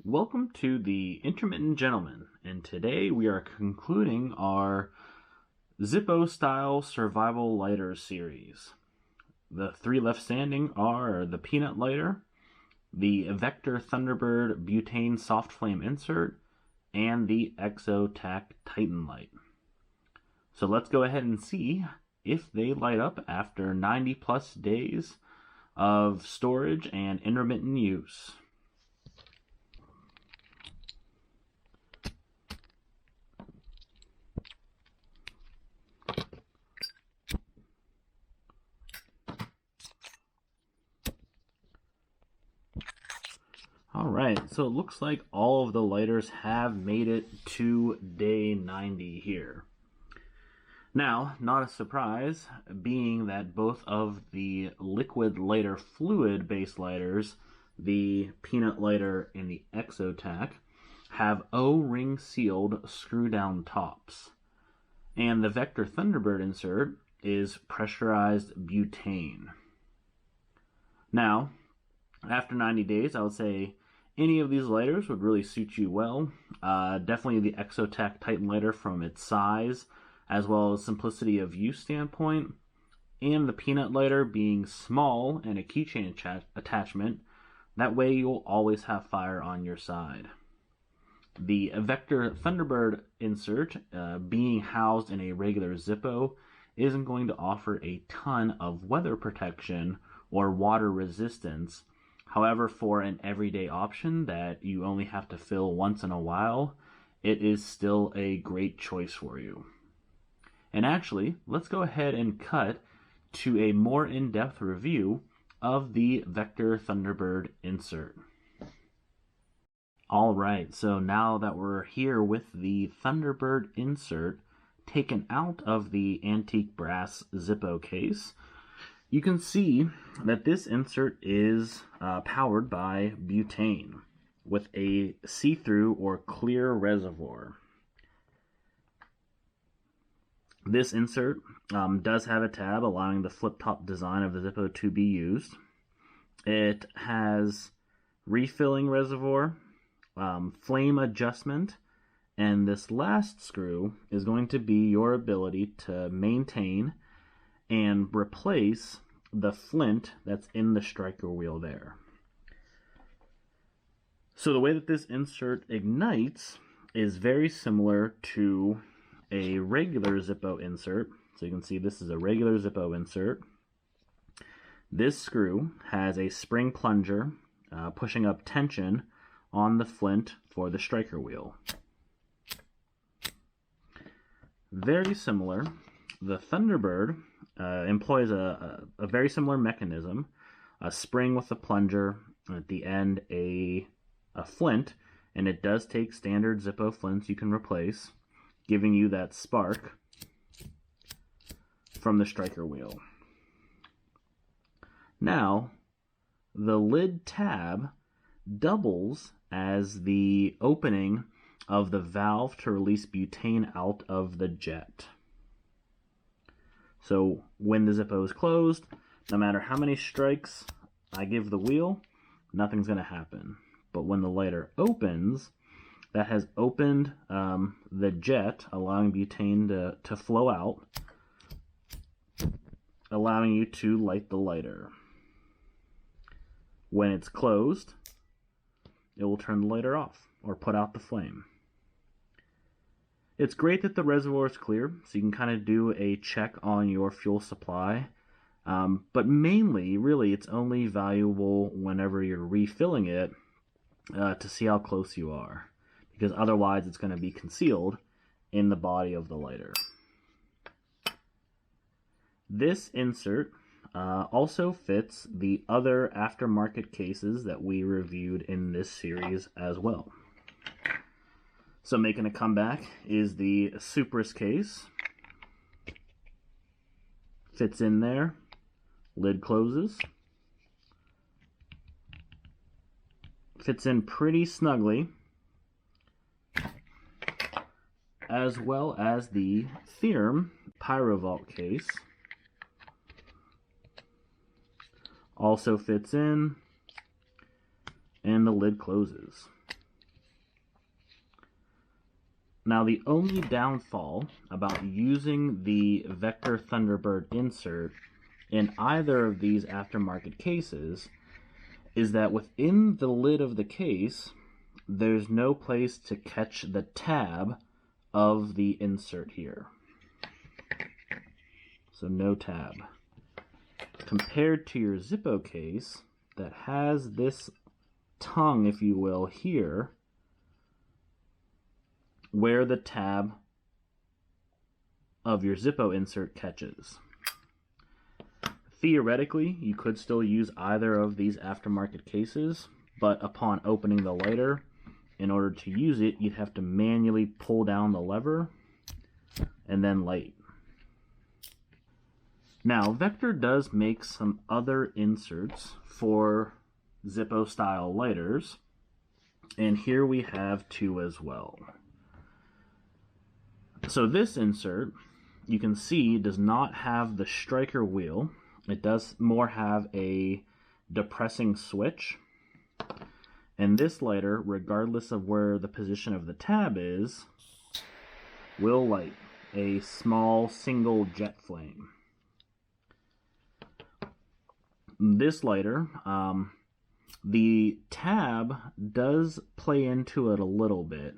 Welcome to the Intermittent Gentleman, and today we are concluding our Zippo-Style Survival Lighter series. The three left standing are the Peanut Lighter, the Vector Thunderbird Butane Soft Flame Insert, and the Exotac titanLIGHT. So let's go ahead and see if they light up after 90 plus days of storage and intermittent use. Alright, so it looks like all of the lighters have made it to day 90 here. Now, not a surprise, being that both of the liquid lighter fluid based lighters, the Peanut Lighter and the Exotac, have O-ring sealed screw down tops. And the Vector Thunderbird insert is pressurized butane. Now, after 90 days, I would say any of these lighters would really suit you well. Definitely the Exotac Titan lighter from its size, as well as simplicity of use standpoint, and the Peanut lighter being small and a keychain attachment. That way you'll always have fire on your side. The Vector Thunderbird insert, being housed in a regular Zippo, isn't going to offer a ton of weather protection or water resistance. However, for an everyday option that you only have to fill once in a while, it is still a great choice for you. And actually, let's go ahead and cut to a more in-depth review of the Vector Thunderbird insert. Alright, so now that we're here with the Thunderbird insert taken out of the antique brass Zippo case, you can see that this insert is powered by butane with a see-through or clear reservoir. This insert does have a tab allowing the flip-top design of the Zippo to be used. It has refilling reservoir, flame adjustment, and this last screw is going to be your ability to maintain and replace the flint that's in the striker wheel there. So the way that this insert ignites is very similar to a regular Zippo insert. So you can see this is a regular Zippo insert. This screw has a spring plunger pushing up tension on the flint for the striker wheel. Very similar, the Thunderbird employs a very similar mechanism, a spring with a plunger, and at the end a flint, and it does take standard Zippo flints you can replace, giving you that spark from the striker wheel. Now, the lid tab doubles as the opening of the valve to release butane out of the jet. So when the Zippo is closed, no matter how many strikes I give the wheel, nothing's going to happen. But when the lighter opens, that has opened the jet, allowing butane to flow out, allowing you to light the lighter. When it's closed, it will turn the lighter off or put out the flame. It's great that the reservoir is clear, so you can kind of do a check on your fuel supply. But mainly, really, it's only valuable whenever you're refilling it to see how close you are, because otherwise it's going to be concealed in the body of the lighter. This insert also fits the other aftermarket cases that we reviewed in this series as well. So making a comeback is the Suprus case. Fits in there, lid closes. Fits in pretty snugly, as well as the Thyrm Pyrovault case. Also fits in, and the lid closes. Now, the only downfall about using the Vector Thunderbird insert in either of these aftermarket cases is that within the lid of the case, there's no place to catch the tab of the insert here. So no tab. Compared to your Zippo case that has this tongue, if you will, here, where the tab of your Zippo insert catches. Theoretically, you could still use either of these aftermarket cases, but upon opening the lighter, in order to use it, you'd have to manually pull down the lever and then light. Now, Vector does make some other inserts for Zippo-style lighters, and here we have two as well. So this insert, you can see, does not have the striker wheel. It does more have a depressing switch. And this lighter, regardless of where the position of the tab is, will light a small single jet flame. This lighter, the tab does play into it a little bit,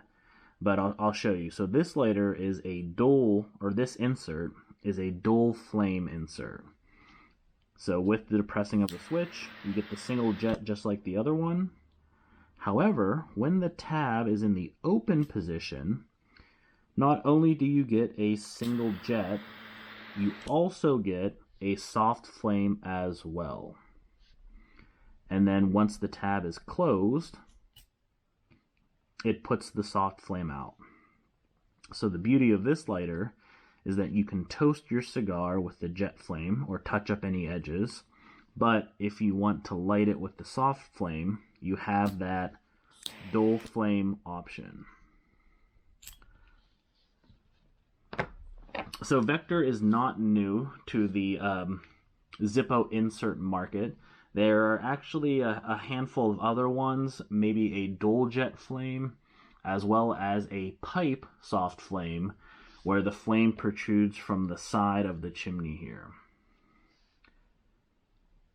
but I'll show you. So this lighter is a dual, or this insert is a dual flame insert. So with the depressing of the switch, you get the single jet just like the other one. However, when the tab is in the open position, not only do you get a single jet, you also get a soft flame as well. And then once the tab is closed, it puts the soft flame out. So the beauty of this lighter is that you can toast your cigar with the jet flame or touch up any edges, but if you want to light it with the soft flame, you have that dual flame option. So Vector is not new to the Zippo insert market. There are actually a handful of other ones, maybe a dual jet flame, as well as a pipe soft flame, where the flame protrudes from the side of the chimney here.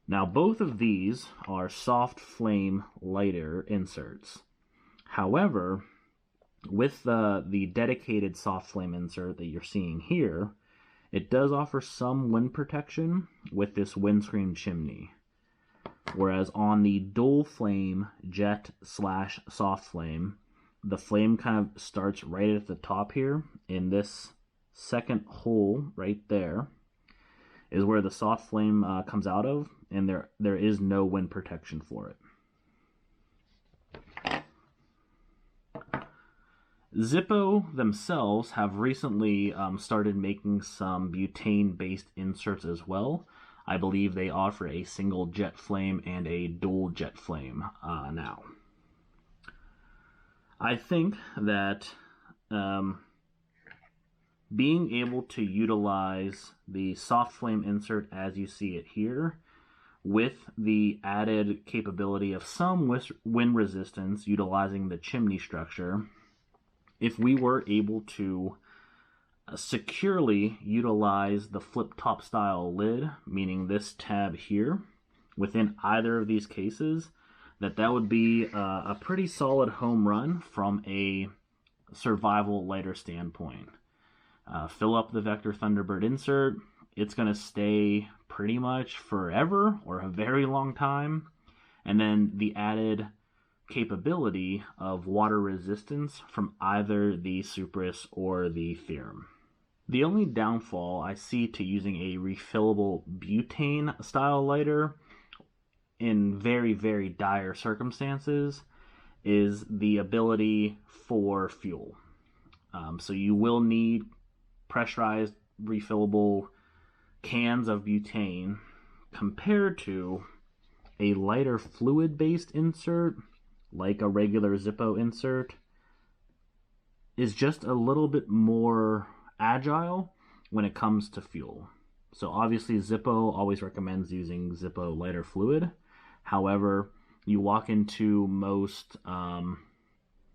Now, both of these are soft flame lighter inserts. However, with the dedicated soft flame insert that you're seeing here, it does offer some wind protection with this windscreen chimney. Whereas on the dual flame jet / soft flame, the flame kind of starts right at the top here. In this second hole right there is where the soft flame comes out of, and there is no wind protection for it. Zippo themselves have recently started making some butane-based inserts as well. I believe they offer a single jet flame and a dual jet flame now. I think that being able to utilize the soft flame insert as you see it here, with the added capability of some wind resistance utilizing the chimney structure, if we were able to securely utilize the flip-top style lid, meaning this tab here, within either of these cases, that would be a pretty solid home run from a survival lighter standpoint. Fill up the Vector Thunderbird insert. It's going to stay pretty much forever or a very long time. And then the added capability of water resistance from either the Suprus or the Thyrm. The only downfall I see to using a refillable butane style lighter in very, very dire circumstances is the ability for fuel. So you will need pressurized refillable cans of butane compared to a lighter fluid-based insert like a regular Zippo insert is just a little bit more agile when it comes to fuel. So obviously Zippo always recommends using Zippo lighter fluid. However, you walk into most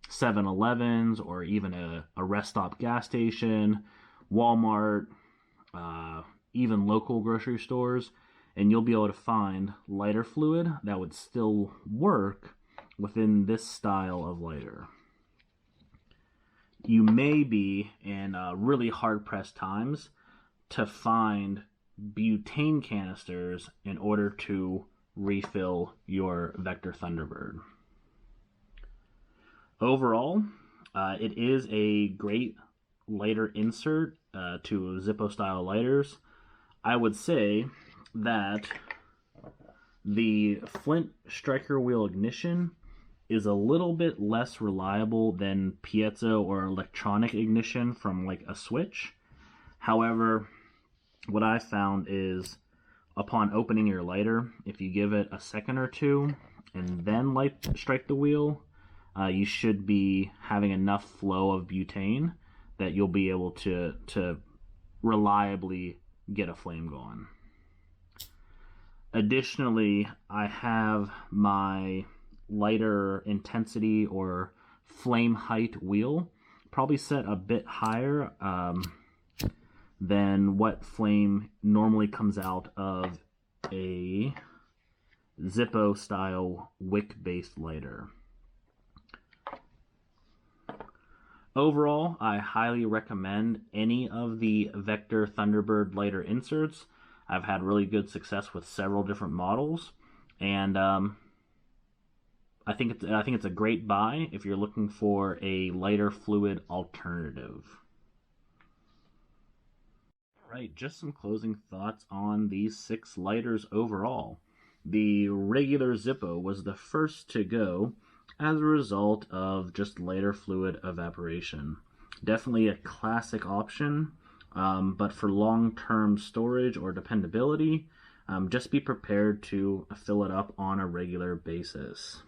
7-Elevens or even a rest stop gas station, Walmart, even local grocery stores, and you'll be able to find lighter fluid that would still work within this style of lighter. You may be in really hard-pressed times to find butane canisters in order to refill your Vector Thunderbird. Overall, it is a great lighter insert to Zippo-style lighters. I would say that the flint striker wheel ignition is a little bit less reliable than piezo or electronic ignition from like a switch. However, what I found is upon opening your lighter, if you give it a second or two and then strike the wheel, you should be having enough flow of butane that you'll be able to reliably get a flame going. Additionally, I have my lighter intensity or flame height wheel probably set a bit higher than what flame normally comes out of a Zippo-style wick-based lighter. Overall, I highly recommend any of the Vector Thunderbird lighter inserts. I've had really good success with several different models, and I think it's a great buy if you're looking for a lighter fluid alternative. All right, just some closing thoughts on these 6 lighters overall. The regular Zippo was the first to go as a result of just lighter fluid evaporation. Definitely a classic option, but for long-term storage or dependability, just be prepared to fill it up on a regular basis.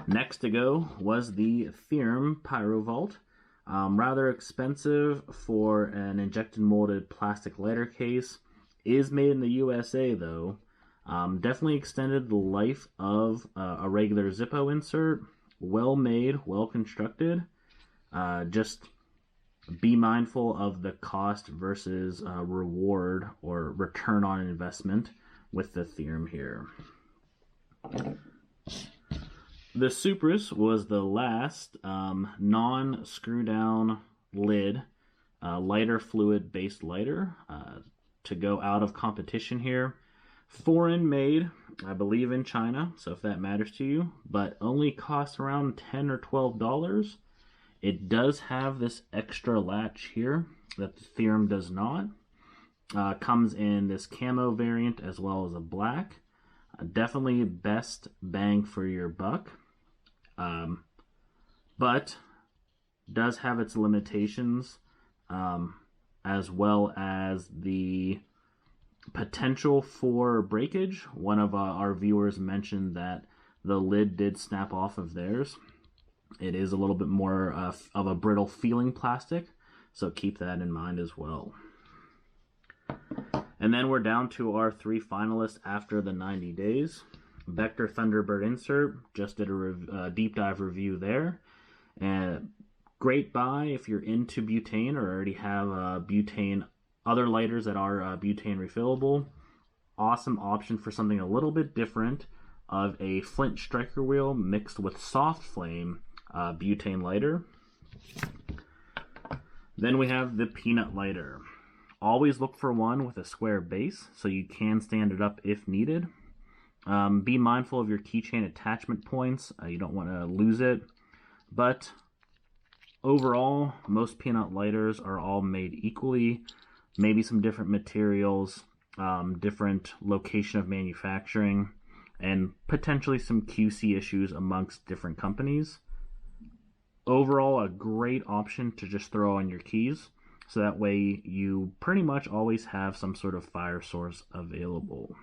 Next to go was the Thyrm Pyrovault. Rather expensive for an injection molded plastic lighter case. Is made in the USA though. Definitely extended the life of a regular Zippo insert. Well made, well constructed. Just be mindful of the cost versus reward or return on investment with the Thyrm here. The Suprus was the last non-screw down lid lighter fluid based lighter to go out of competition here. Foreign made, I believe in China, so if that matters to you, but only costs around $10 or $12. It does have this extra latch here that the Thyrm does not. Comes in this camo variant as well as a black. Definitely best bang for your buck. But does have its limitations, as well as the potential for breakage. One of our viewers mentioned that the lid did snap off of theirs. It is a little bit more of a brittle feeling plastic, so keep that in mind as well. And then we're down to our 3 finalists after the 90 days. Vector Thunderbird insert, just did a deep dive review there. And great buy if you're into butane or already have butane, other lighters that are butane refillable. Awesome option for something a little bit different of a flint striker wheel mixed with soft flame butane lighter. Then we have the peanut lighter. Always look for one with a square base so you can stand it up if needed. Be mindful of your keychain attachment points. You don't want to lose it. But overall, most peanut lighters are all made equally. Maybe some different materials, different location of manufacturing, and potentially some QC issues amongst different companies. Overall, a great option to just throw on your keys, so that way you pretty much always have some sort of fire source available.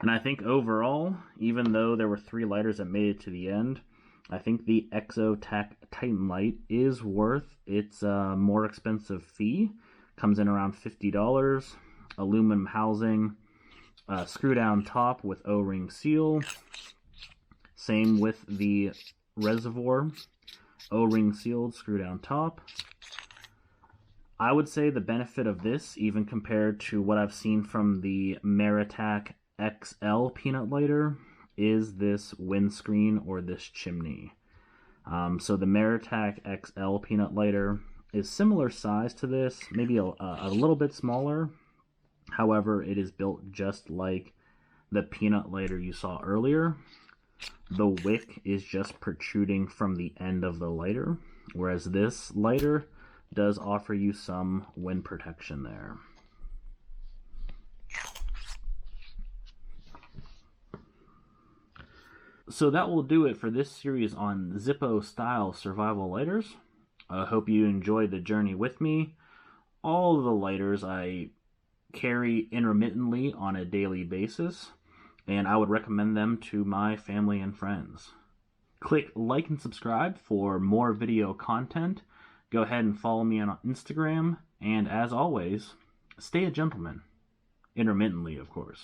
And I think overall, even though there were 3 lighters that made it to the end, I think the Exotac titanLIGHT is worth its more expensive fee. Comes in around $50. Aluminum housing, screw down top with O-ring seal, Same with the reservoir, O-ring sealed, screw down top. I would say the benefit of this, even compared to what I've seen from the Meritac XL peanut lighter, is this windscreen or this chimney. So the Meritac XL peanut lighter is similar size to this, maybe a little bit smaller. However, it is built just like the peanut lighter you saw earlier. The wick is just protruding from the end of the lighter, whereas this lighter does offer you some wind protection there. So that will do it for this series on Zippo-Style survival lighters. I hope you enjoyed the journey with me. All of the lighters I carry intermittently on a daily basis, and I would recommend them to my family and friends. Click like and subscribe for more video content. Go ahead and follow me on Instagram, and as always, stay a gentleman. Intermittently, of course.